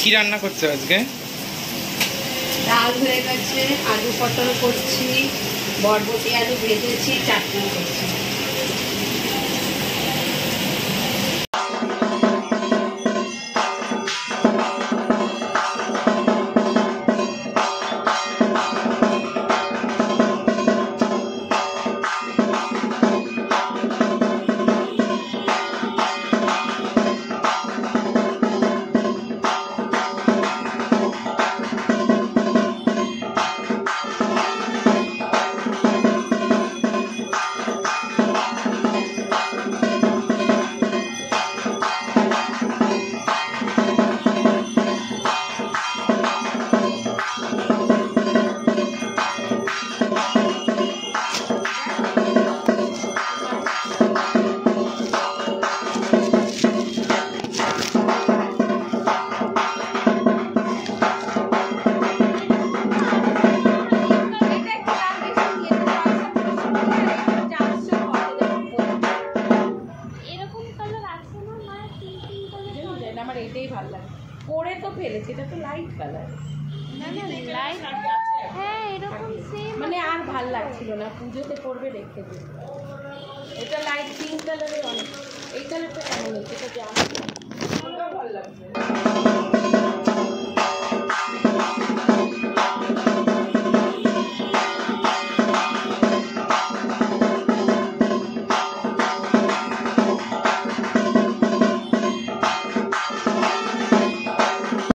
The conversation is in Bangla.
কি রান্না করছো আজকে? ডাল হয়ে গেছে, আলু পটল করছি, বরবটি আলু ভেজেছি, চাটনি করছি। আমার এটাই ভালো লাগে, পরে তো ফেলেছে, এটা তো লাইট কালার। না না লাইট, হ্যাঁ এরকম সেম, মানে আর ভাল লাগছিল না, পুজোতে পরবে রেখে দিই। এটা লাইট পিঙ্ক কালারের অনেক, এই কালারটা কেমন হচ্ছে? এটা ভালো লাগছে।